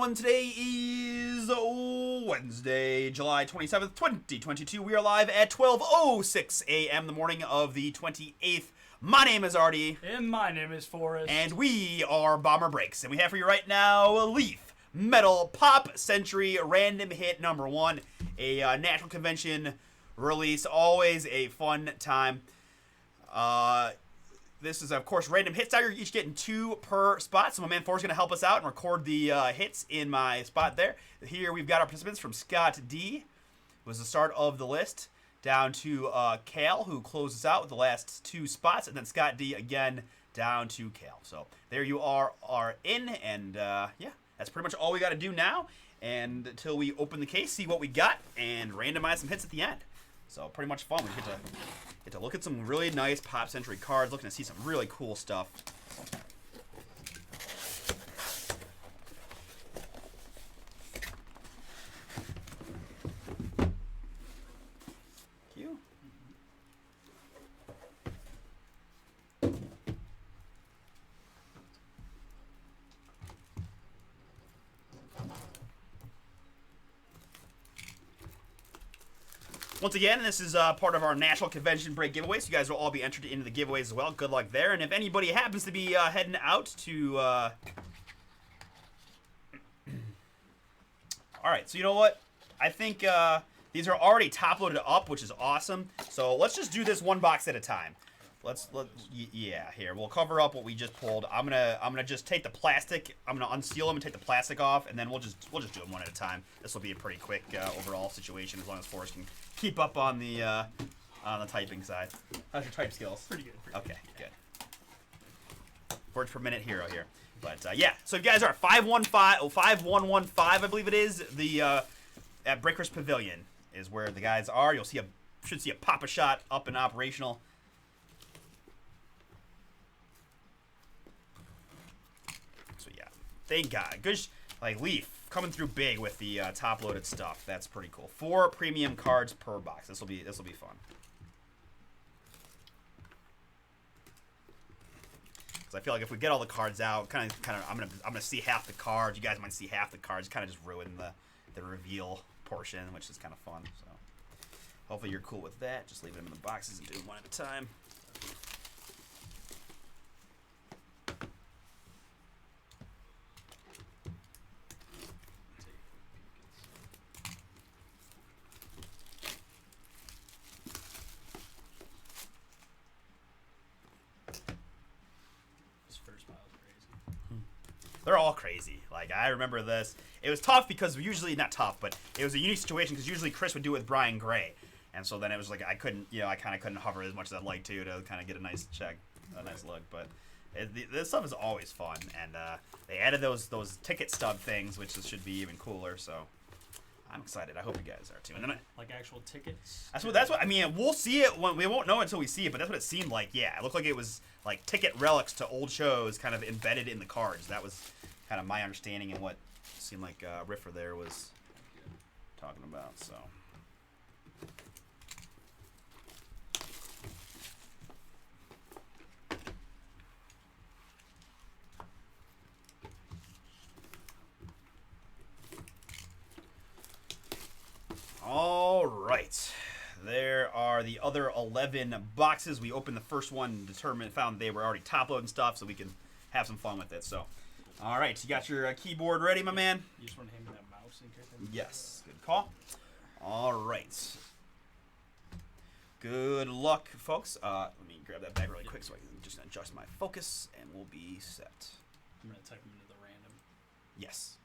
everyone. Today is Wednesday, July 27th, 2022. We are live at 12:06 a.m. the morning of the 28th. My name is Artie. And my name is Forrest. And we are Bomber Breaks. And we have for you right now Leaf Metal Pop Century Random Hit number 1. A National Convention release. Always a fun time. This is, of course, random hit style. You're each getting 2 per spot. So my man Thor's going to help us out and record the hits in my spot there. Here we've got our participants from Scott D, who was the start of the list, down to Cal, who closes out with the last 2 spots, and then Scott D again down to Cal. So there you are in, and yeah, that's pretty much all we got to do now. And until we open the case, see what we got, and randomize some hits at the end. So pretty much fun. We get to look at some really nice Pop Century cards, looking to see some really cool stuff. Thank you. Once again, this is part of our National Convention Break giveaway, so you guys will all be entered into the giveaways as well. Good luck there. And if anybody happens to be heading out to... Alright, so you know what? I think these are already top-loaded up, which is awesome. So let's just do this one box at a time. Yeah, here. We'll cover up what we just pulled. I'm gonna just take the plastic. I'm gonna unseal them and take the plastic off, and then we'll just do them one at a time. This will be a pretty quick overall situation, as long as Forrest can keep up on the typing side. How's your type skills? Pretty good. Okay, good. Words per minute hero here. But yeah, so if you guys are 5115, I believe it is, the at Breakers Pavilion is where the guys are. You'll see should see a Pop-A-Shot up and operational. So yeah, thank God. Good, like Leaf coming through big with the top-loaded stuff. That's pretty cool. 4 premium cards per box. This will be fun. Because I feel like if we get all the cards out, kind of, I'm gonna see half the cards. You guys might see half the cards. Kind of just ruin the reveal portion, which is kind of fun. So hopefully you're cool with that. Just leaving them in the boxes and doing one at a time. They're all crazy. Like, I remember this. It was tough because usually, not tough, but it was a unique situation because usually Chris would do it with Brian Gray. And so then it was like I couldn't, I kind of couldn't hover as much as I'd like to kind of get a nice check, a nice look. But this stuff is always fun. And they added those ticket stub things, which should be even cooler. So I'm excited. I hope you guys are too. And then like actual tickets? That's what I mean. We'll see it when we won't know until we see it, but that's what it seemed like. Yeah, it looked like it was like ticket relics to old shows kind of embedded in the cards. That was kind of my understanding and what seemed like Riffer there was talking about. So all right, there are the other 11 boxes. We opened the first one, found they were already top loading stuff, so we can have some fun with it. So all right, you got your keyboard ready, my man? You just want to hand me that mouse in case? Yes, good call. All right. Good luck, folks. Let me grab that bag really quick so I can just adjust my focus, and we'll be set. I'm going to type them into the random. Yes.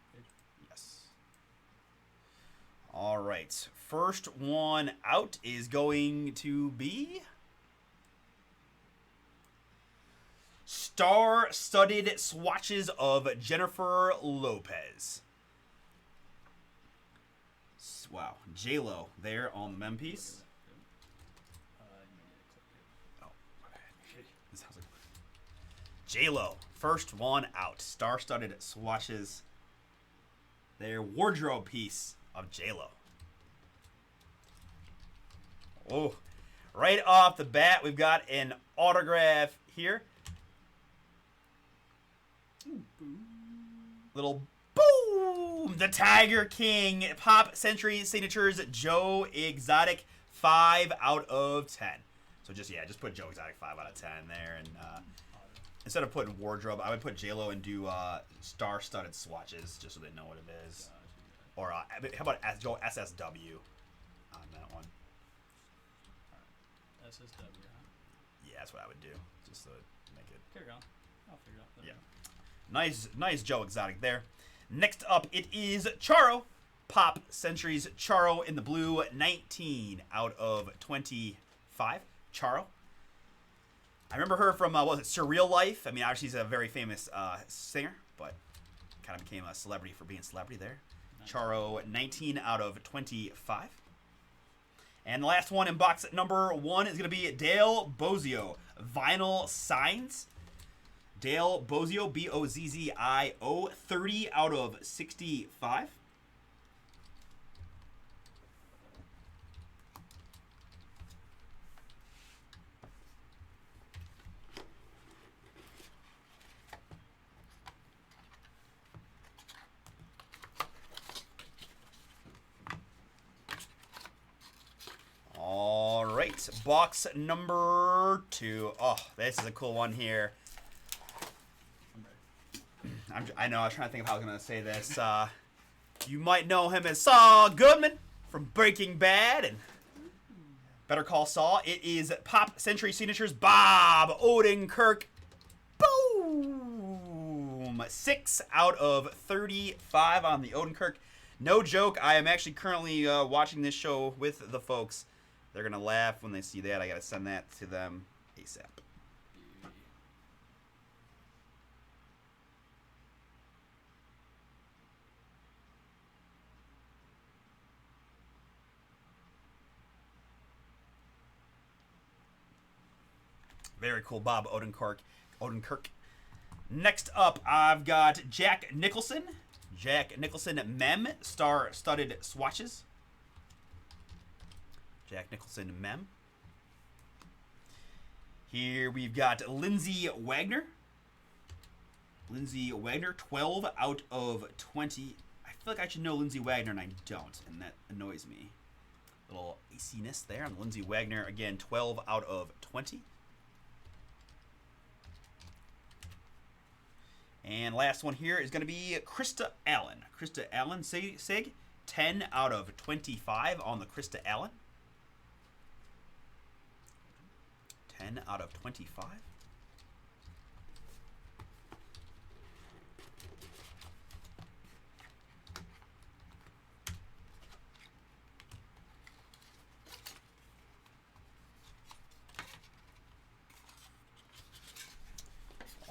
Yes. All right. First one out is going to be Star-Studded Swatches of Jennifer Lopez. Wow, J-Lo there on the mem piece. Oh, this sounds like J-Lo, first one out. Star-Studded Swatches. Their wardrobe piece of J-Lo. Oh, right off the bat, we've got an autograph here. Little boo Boom! The Tiger King. Pop Century Signatures Joe Exotic 5 out of 10. So just put Joe Exotic 5 out of 10 there. And instead of putting wardrobe, I would put JLo and do star-studded swatches just so they know what it is. Or how about go SSW on that one? SSW, huh? Yeah, that's what I would do. Just to make it. Carry on. I'll figure it out. Yeah. Nice Joe Exotic there. Next up, it is Charo. Pop Centuries Charo in the blue, 19 out of 25. Charo. I remember her from, Surreal Life? I mean, obviously she's a very famous singer, but kind of became a celebrity for being a celebrity there. Charo, 19 out of 25. And the last one in box number 1 is going to be Dale Bozio. Vinyl Signs. Dale Bozio, Bozzio, 30 out of 65. All right, box number 2. Oh, this is a cool one here. I know, I was trying to think of how I was going to say this. You might know him as Saul Goodman from Breaking Bad and Better Call Saul. It is Pop Century Signatures Bob Odenkirk. Boom! 6 out of 35 on the Odenkirk. No joke, I am actually currently watching this show with the folks. They're going to laugh when they see that. I got to send that to them ASAP. Very cool, Bob Odenkirk. Next up, I've got Jack Nicholson. Jack Nicholson Mem, star-studded swatches. Jack Nicholson Mem. Here we've got Lindsay Wagner. Lindsay Wagner, 12 out of 20. I feel like I should know Lindsay Wagner, and I don't, and that annoys me. A little iciness there on Lindsay Wagner. Again, 12 out of 20. And last one here is going to be Krista Allen. Krista Allen, Sig, 10 out of 25 on the Krista Allen. 10 out of 25.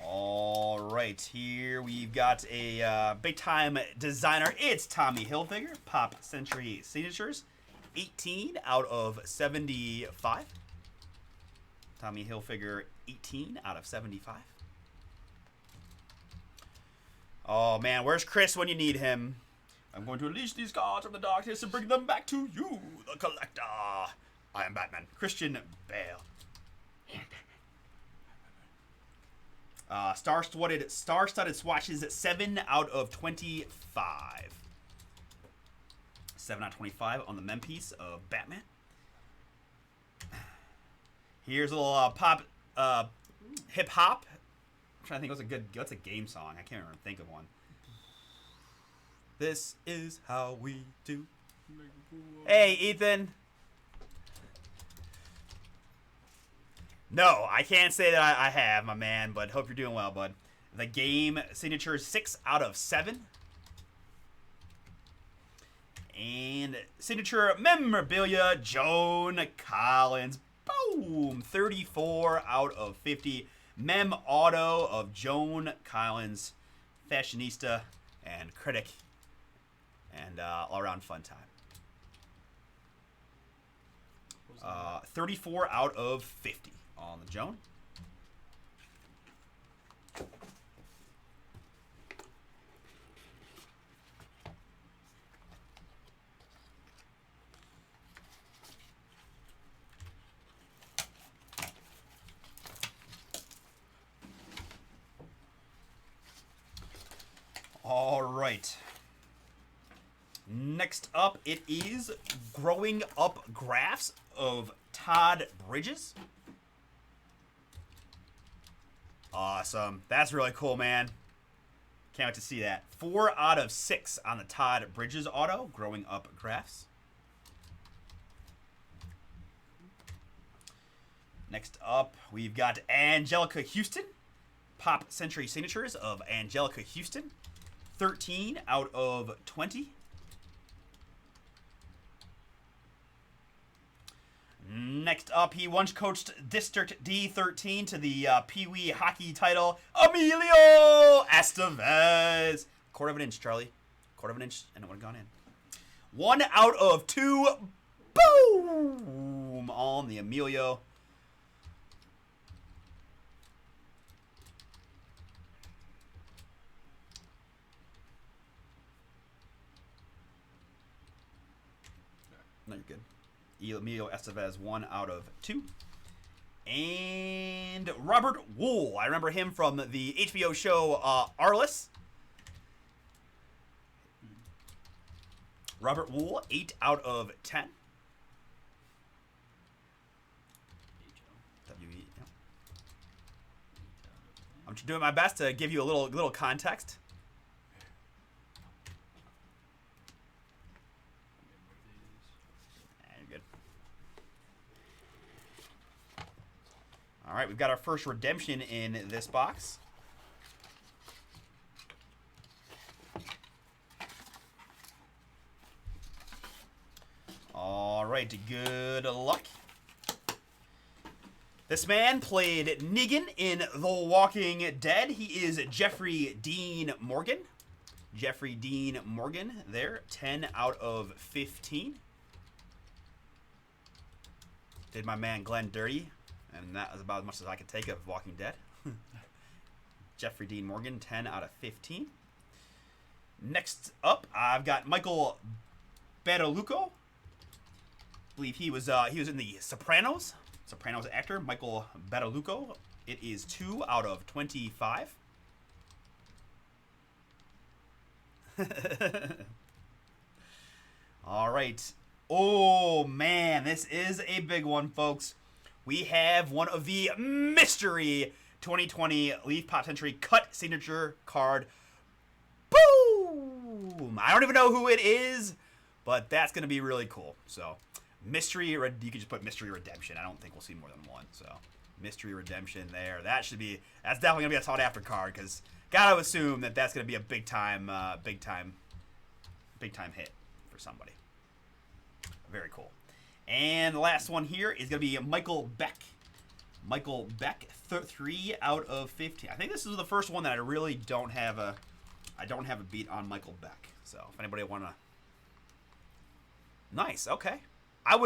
All right, here we've got a big-time designer. It's Tommy Hilfiger, Pop Century Signatures, 18 out of 75. Tommy Hilfiger, 18 out of 75. Oh, man, where's Chris when you need him? I'm going to unleash these cards from the darkness and bring them back to you, the collector. I am Batman. Christian Bale. Star-studded swatches, 7 out of 25. 7 out of 25 on the mem piece of Batman. Here's a little pop, hip hop. I'm trying to think what's a game song. I can't remember. Think of one. This is how we do. Hey, Ethan. No, I can't say that I have, my man, but hope you're doing well, bud. The game signature is 6 out of 7. And signature memorabilia, Joan Collins. Boom! 34 out of 50. Mem auto of Joan Collins, fashionista and critic, and all-around fun time. 34 out of 50 on the Joan. All right. Next up, it is Growing Up Graphs of Todd Bridges. Awesome. That's really cool, man. Can't wait to see that. 4 out of 6 on the Todd Bridges auto, Growing Up Graphs. Next up, we've got Angelica Houston. Pop Century Signatures of Angelica Houston. 13 out of 20. Next up, he once coached District D13 to the Pee Wee hockey title, Emilio Estevez. Quarter of an inch, Charlie. Quarter of an inch, and it would have gone in. 1 out of 2. Boom! On the Emilio. No, you're good. Emilio Estevez, 1 out of 2. And Robert Wool. I remember him from the HBO show Arliss. Robert Wool, 8 out of 10. WE. Yeah. I'm doing my best to give you a little context. All right, we've got our first redemption in this box. All right, good luck. This man played Negan in The Walking Dead. He is Jeffrey Dean Morgan. Jeffrey Dean Morgan there, 10 out of 15. Did my man Glenn dirty. And that was about as much as I could take of Walking Dead. Jeffrey Dean Morgan, 10 out of 15. Next up, I've got Michael Bertinelli. I believe he was in the Sopranos. Sopranos actor, Michael Bertinelli. It is 2 out of 25. All right. Oh, man, this is a big one, folks. We have one of the mystery 2020 Leaf Pop Century cut signature card. Boom! I don't even know who it is, but that's going to be really cool. So, mystery, you could just put mystery redemption. I don't think we'll see more than one. So, mystery redemption there. That's definitely going to be a sought after card because gotta assume that that's going to be a big time hit for somebody. Very cool. And the last one here is going to be Michael Beck. Michael Beck, 3 out of 15. I think this is the first one that I really don't have a beat on Michael Beck. So if anybody want to, nice, okay. I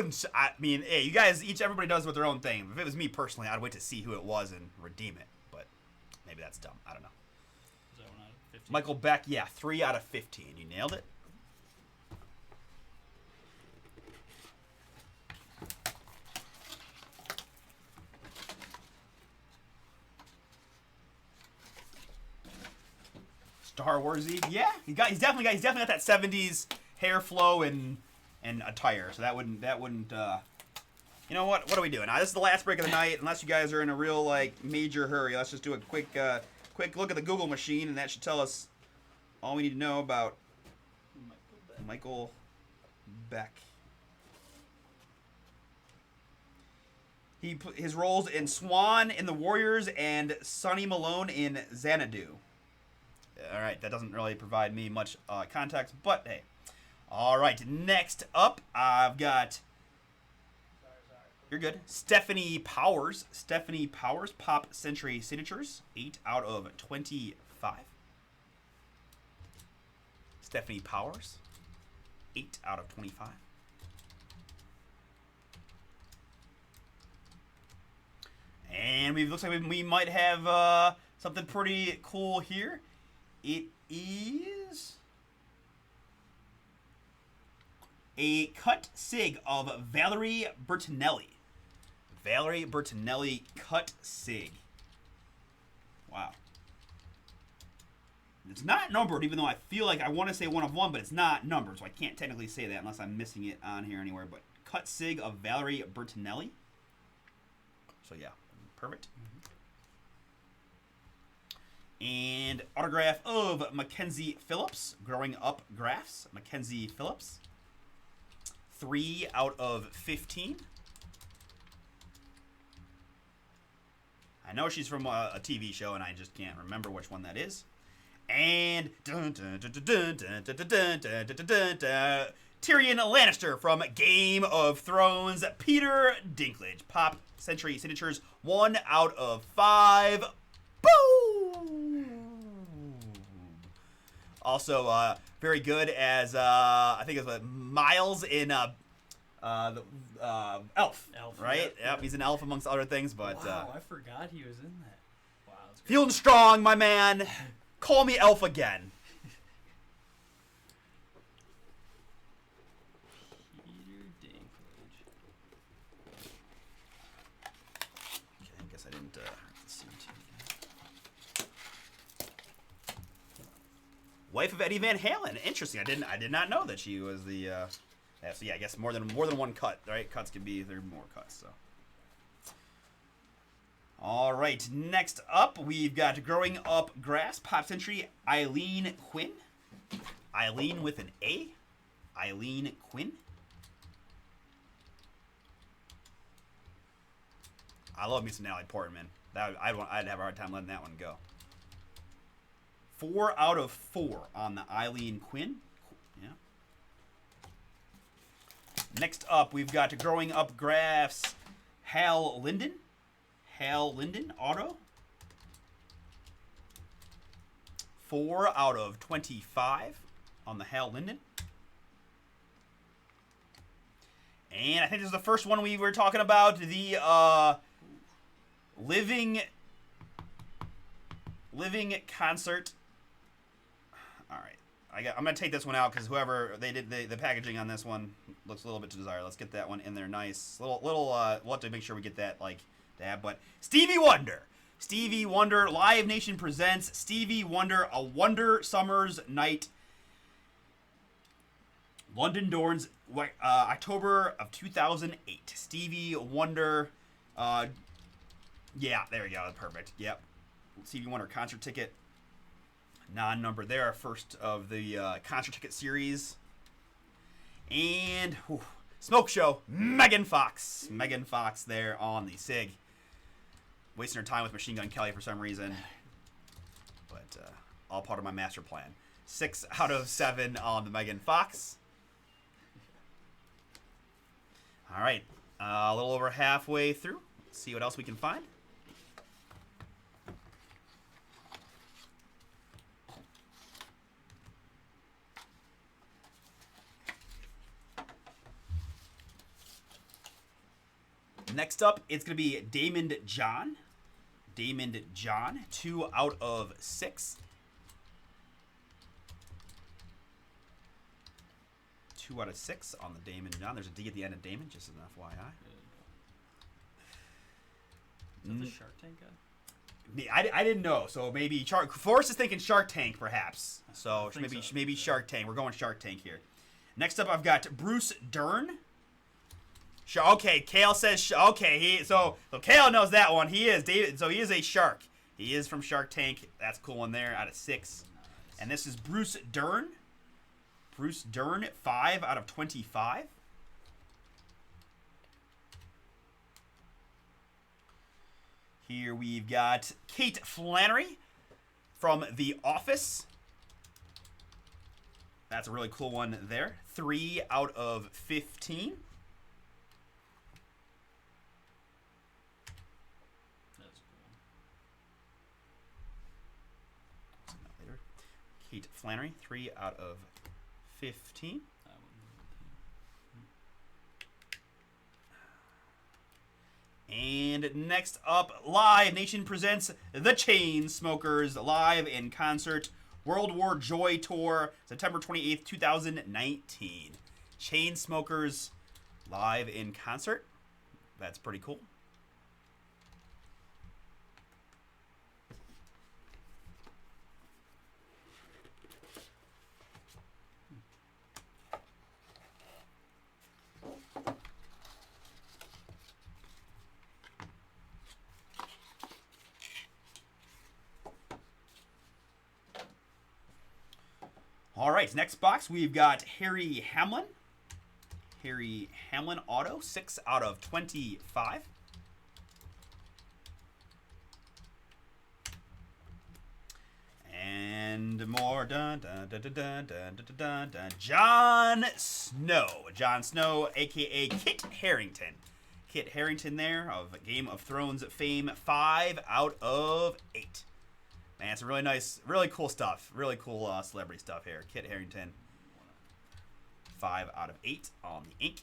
mean, hey, you guys, everybody does with their own thing. If it was me personally, I'd wait to see who it was and redeem it. But maybe that's dumb. I don't know. Is that 1 out of 15? Michael Beck, yeah, 3 out of 15. You nailed it. Star Warsy, yeah, he's definitely got that 70s hair flow and attire. So that wouldn't. You know what? What are we doing? Now, this is the last break of the night. Unless you guys are in a real major hurry, let's just do a quick look at the Google machine, and that should tell us all we need to know about Michael Beck. His roles in Swan in The Warriors and Sonny Malone in Xanadu. All right, that doesn't really provide me much context, but hey. All right, next up, I've got... You're good. Stephanie Powers. Stephanie Powers, Pop Century Signatures, 8 out of 25. Stephanie Powers, 8 out of 25. And it looks like we might have something pretty cool here. It is a cut sig of Valerie Bertinelli. Valerie Bertinelli cut sig. Wow. It's not numbered, even though I feel like I want to say 1 of 1, but it's not numbered, so I can't technically say that unless I'm missing it on here anywhere. But cut sig of Valerie Bertinelli. So yeah, perfect. And autograph of Mackenzie Phillips, Growing Up Graphs. Mackenzie Phillips. 3 out of 15. I know she's from a TV show, and I just can't remember which one that is. And Tyrion Lannister from Game of Thrones. Peter Dinklage. Pop Century Signatures. 1 out of 5. Boom! Also, very good as I think it's Miles in Elf. Elf, right? yeah. Yep, he's an elf amongst other things, but wow, I forgot he was in that. Wow, that's great. feeling strong, my man. Call me Elf again. Peter Dinklage. Okay, I guess I didn't see too. Wife of Eddie Van Halen. Interesting. I did not know that she was the. Yeah, so yeah, I guess more than one cut, right? Cuts can be there are more cuts. So. All right, next up we've got Growing Up Grass, Pop Century, Eileen Quinn. Eileen with an A. Eileen Quinn. I love me some Natalie Portman. I'd have a hard time letting that one go. 4 out of 4 on the Eileen Quinn. Yeah. Next up, we've got Growing Up Graphs, Hal Linden. Hal Linden, auto. 4 out of 25 on the Hal Linden. And I think this is the first one we were talking about, the living concert. All right, I'm gonna take this one out because whoever they did the packaging on this one looks a little bit too desired. Let's get that one in there, nice. Little. We'll have to make sure we get that like dab. But Stevie Wonder, Live Nation presents Stevie Wonder, A Wonder Summer's Night. London Dorns, October of 2008. Stevie Wonder. Yeah, there you go. Perfect. Yep. Stevie Wonder concert ticket. Non-numbered there. First of the concert ticket series. And Smoke Show. Megan Fox. Megan Fox there on the SIG. Wasting her time with Machine Gun Kelly for some reason. But all part of my master plan. 6 out of 7 on the Megan Fox. All right. A little over halfway through. Let's see what else we can find. Next up, it's going to be Damon John. Damon John, 2 out of 6. 2 out of 6 on the Damon John. There's a D at the end of Damon, just as an FYI. Is that the Shark Tank guy? I didn't know, so maybe Forrest is thinking Shark Tank, perhaps. So maybe Shark Tank. We're going Shark Tank here. Next up, I've got Bruce Dern. Okay, Kale says okay. So Kale knows that one. He is David. So he is a shark. He is from Shark Tank. That's a cool one there. Out of 6, and this is Bruce Dern. Bruce Dern, 5 out of 25. Here we've got Kate Flannery from The Office. That's a really cool one there. 3 out of 15. That's cool. Later. Kate Flannery, 3 out of 15. And next up, Live Nation presents The Chainsmokers live in concert, World War Joy Tour, September 28th, 2019. Chainsmokers live in concert. That's pretty cool. All right, next box, we've got Harry Hamlin. Harry Hamlin auto, 6 out of 25. And more. Dun, dun, dun, dun, dun, dun, dun, dun, dun. Jon Snow. Jon Snow, a.k.a. Kit Harington. Kit Harington there of Game of Thrones fame, 5 out of 8. Man, it's really nice, really cool stuff. Really cool celebrity stuff here. Kit Harington, 5 out of 8 on the ink.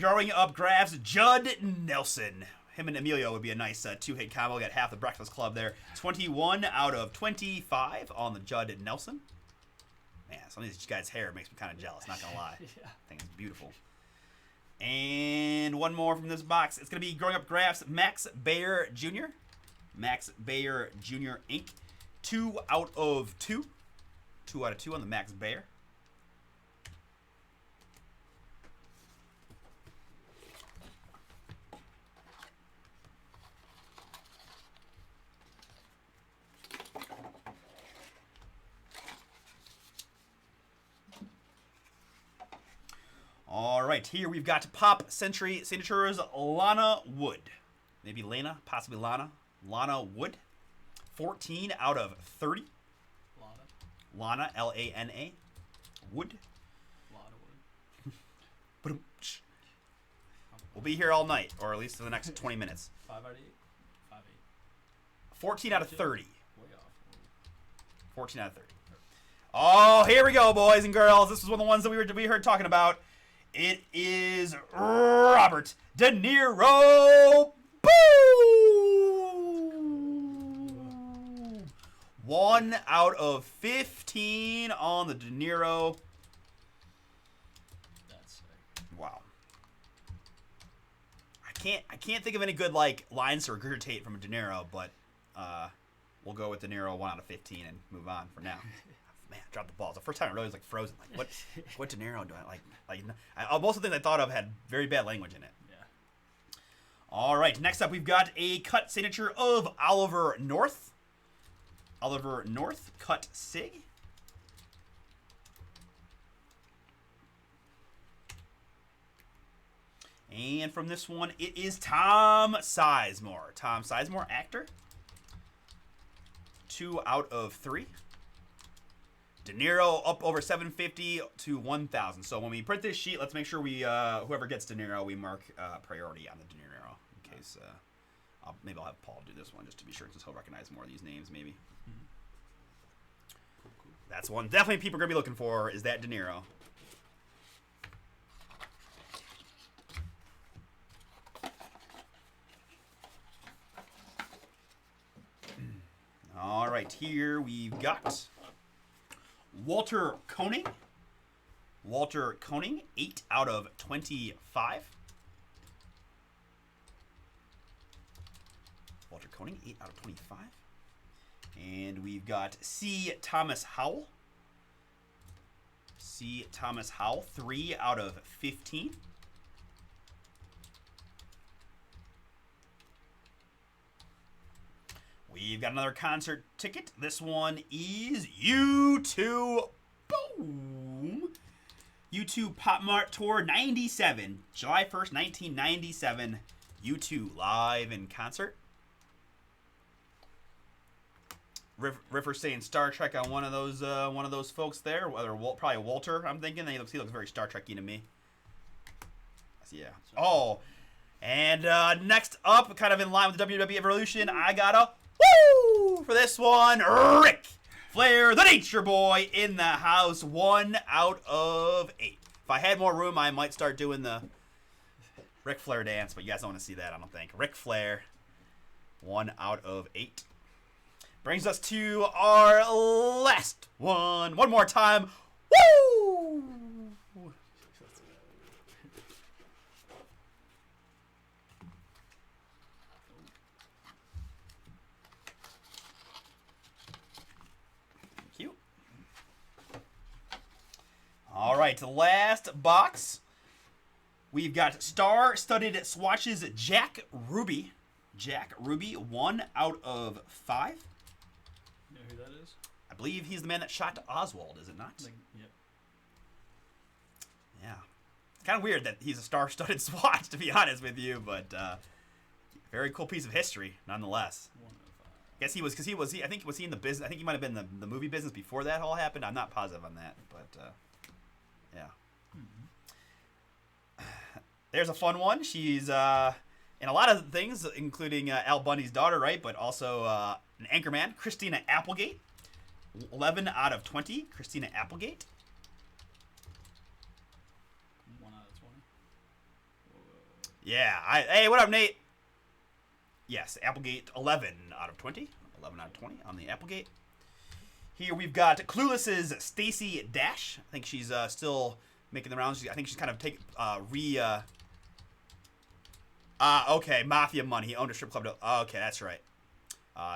Growing up graphs, Judd Nelson. Him and Emilio would be a nice two-hit combo. Got half the Breakfast Club there. 21 out of 25 on the Judd Nelson. Man, some of these guys' hair makes me kind of jealous, not going to lie. Yeah. I think it's beautiful. And one more from this box. It's going to be Growing Up Graphs, Max Bayer Jr. Max Bayer Jr. Inc. 2 out of 2. 2 out of 2 on the Max Bayer. All right, here we've got Pop Century Signatures, Lana Wood. Maybe Lana, possibly Lana. Lana Wood. 14 out of 30. Lana, L-A-N-A. Wood. Wood. We'll be here all night, or at least for the next 20 minutes. 5 out of 8. 5, 8. 14 out of 30. Way off. 14 out of 30. Oh, here we go, boys and girls. This was one of the ones that we heard talking about. It is Robert DeNiro. Boom! 1 out of 15 on the DeNiro. That's sick. Wow. I can't think of any good like lines to regurgitate from a DeNiro, but we'll go with DeNiro 1 out of 15 and move on for now. Man, I dropped the ball. It's the first time I really was like frozen. Like, what DeNiro do I like? Most of the things I thought of had very bad language in it. Yeah. All right, next up we've got a cut signature of Oliver North. Oliver North, cut sig. And from this one, it is Tom Sizemore. Tom Sizemore, actor. 2 out of 3. DeNiro up over 750 to 1,000. So when we print this sheet, let's make sure we whoever gets DeNiro, we mark priority on the DeNiro in case. Maybe I'll have Paul do this one just to be sure, since he'll recognize more of these names. Maybe. Mm-hmm. Cool. That's one definitely people are gonna be looking for, is that DeNiro. All right, here we've got Walter Koenig. Walter Koenig, 8 out of 25. Walter Koenig, 8 out of 25. And we've got C. Thomas Howell. C. Thomas Howell, 3 out of 15. We've got another concert ticket. This one is U2. Boom. U2 Pop Mart Tour 97. July 1st, 1997. U2 live in concert. Riffer saying Star Trek on one of those folks there. Whether probably Walter, I'm thinking. He looks very Star Trek-y to me. Yeah. Oh. And next up, kind of in line with the WWE Evolution, I got a woo for this one. Ric Flair, the Nature Boy, in the house. 1 out of 8. If I had more room, I might start doing the Ric Flair dance, but you guys don't want to see that, I don't think. Ric Flair, 1 out of 8. Brings us to our last one. One more time. Woo! Thank you. All right, the last box. We've got star-studded swatches, Jack Ruby. Jack Ruby, 1 out of 5. You know who that is? I believe he's the man that shot Oswald, is it not? Yep. Yeah. It's kind of weird that he's a star-studded swatch, to be honest with you, but very cool piece of history, nonetheless. 105. I guess he was, because I think, was he in the business? I think he might have been the movie business before that all happened. I'm not positive on that, but yeah. There's a fun one. She's in a lot of things, including Al Bundy's daughter, right? But also an anchorman, Christina Applegate. 11 out of 20, Christina Applegate. 1 out of 20. Yeah. Hey, what up, Nate? Yes, Applegate, 11 out of 20. 11 out of 20 on the Applegate. Here we've got Clueless's Stacey Dash. I think she's still making the rounds. I think she's kind of okay, Mafia money. He owned a strip club. Okay, that's right.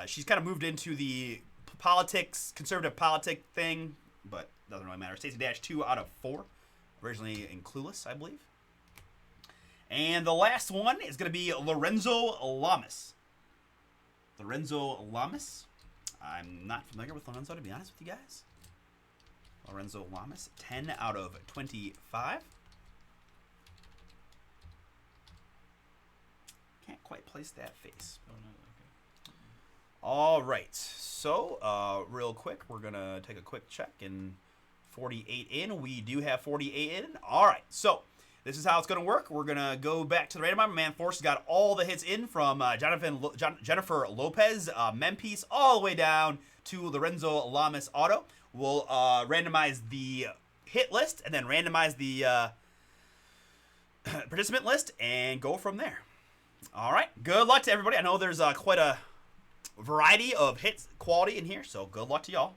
She's kind of moved into the politics, conservative politic thing, but doesn't really matter. Stacey Dash, 2 out of 4. Originally in Clueless, I believe. And the last one is going to be Lorenzo Lamas. Lorenzo Lamas. I'm not familiar with Lorenzo, to be honest with you guys. Lorenzo Lamas, 10 out of 25. Can't quite place that face. Oh, no, okay. All right. So, real quick, we're going to take a quick check. And 48 in. We do have 48 in. All right. So, this is how it's going to work. We're going to go back to the randomizer. Man Force has got all the hits in from Jennifer Lopez, Mempiece, all the way down to Lorenzo Lamas Auto. We'll randomize the hit list and then randomize the participant list and go from there. All right. Good luck to everybody. I know there's quite a variety of hits quality in here, so good luck to y'all.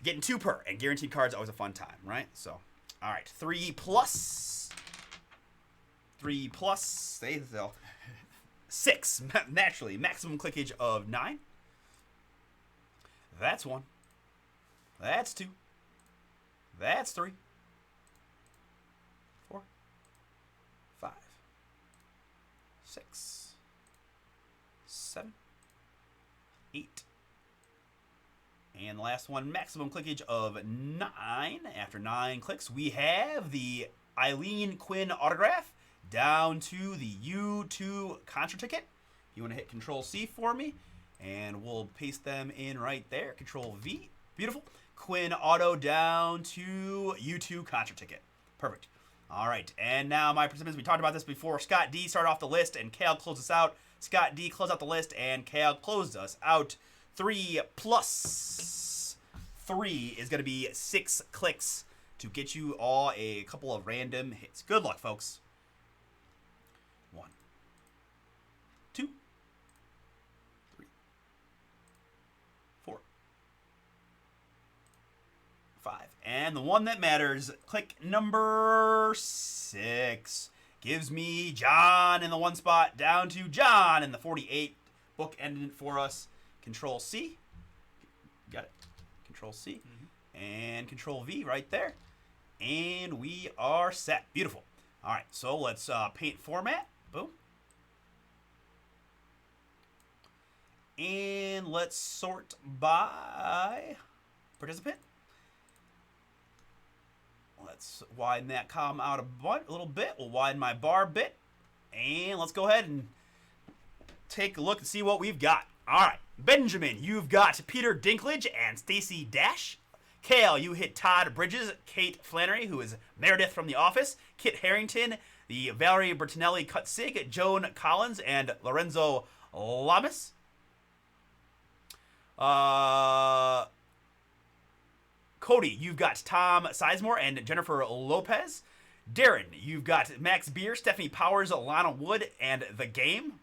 Getting 2 per, and guaranteed cards always a fun time, right? So, all right. 3 plus. 3 plus, stay still. 6, naturally. Maximum clickage of 9. That's 1. That's 2. That's 3. 4. 5. 6. 7. 8. And the last one, maximum clickage of 9. After 9 clicks, we have the Eileen Quinn autograph down to the U2 concert ticket. You want to hit Control-C for me, and we'll paste them in right there. Control-V. Beautiful. Quinn auto down to U2 concert ticket. Perfect. All right, and now my participants, we talked about this before. Scott D started off the list, and Kale closed us out. Scott D closed out the list, and Kale closed us out. 3 plus 3 is going to be 6 clicks to get you all a couple of random hits. Good luck, folks. 1, 2, 3, 4, 5. And the one that matters, click number 6. Gives me John in the 1 spot, down to John in the 48. Book ended for us. Control-C. Got it. Control-C. And Control-V right there. And we are set. Beautiful. All right, so let's paint format. Boom. And let's sort by participant. Let's widen that column out a little bit. We'll widen my bar a bit. And let's go ahead and take a look and see what we've got. All right. Benjamin, you've got Peter Dinklage and Stacey Dash. Kale, you hit Todd Bridges, Kate Flannery, who is Meredith from The Office, Kit Harington, the Valerie Bertinelli cut sig, Joan Collins, and Lorenzo Lamas. Cody, you've got Tom Sizemore and Jennifer Lopez. Darren, you've got Max Beer, Stephanie Powers, Lana Wood, and The Game.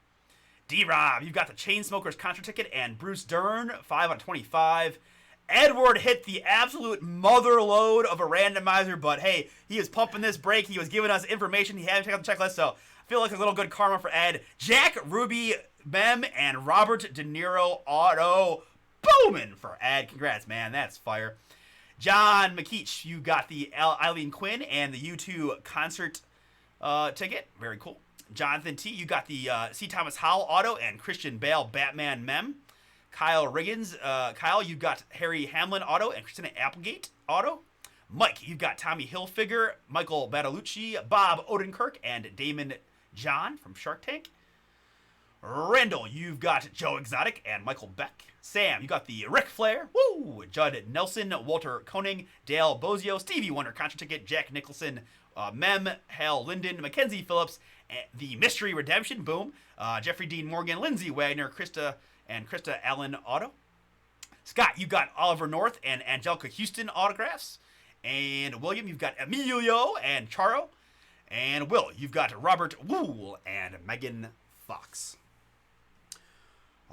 D-Rob, you've got the Chainsmokers concert ticket and Bruce Dern, 5 out of 25. Edward hit the absolute mother load of a randomizer, but hey, he is pumping this break. He was giving us information. He hadn't checked out the checklist, so I feel like a little good karma for Ed. Jack, Ruby, Mem, and Robert DeNiro auto booming for Ed. Congrats, man. That's fire. John McKeach, you got the Eileen Quinn and the U2 concert ticket. Very cool. Jonathan T, you got the C. Thomas Howell auto and Christian Bale Batman mem. Kyle Riggins. Kyle, you've got Harry Hamlin auto and Christina Applegate auto. Mike, you've got Tommy Hilfiger, Michael Badalucci, Bob Odenkirk, and Damon John from Shark Tank. Randall, you've got Joe Exotic and Michael Beck. Sam, you got the Ric Flair, woo! Judd Nelson, Walter Koenig, Dale Bozio, Stevie Wonder Contra Ticket, Jack Nicholson, Mem, Hal Linden, Mackenzie Phillips, the Mystery Redemption, boom, Jeffrey Dean Morgan, Lindsay Wagner, Krista Allen auto. Scott, you got Oliver North and Angelica Houston autographs. And William, you've got Emilio and Charo. And Will, you've got Robert Wool and Megan Fox.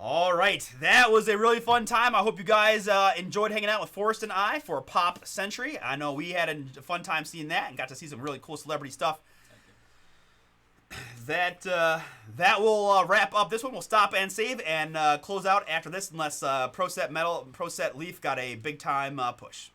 All right, that was a really fun time. I hope you guys enjoyed hanging out with Forrest and I for Pop Century. I know we had a fun time seeing that and got to see some really cool celebrity stuff. That will wrap up this one. We'll stop and save and close out after this, unless Pro Set Leaf got a big time push.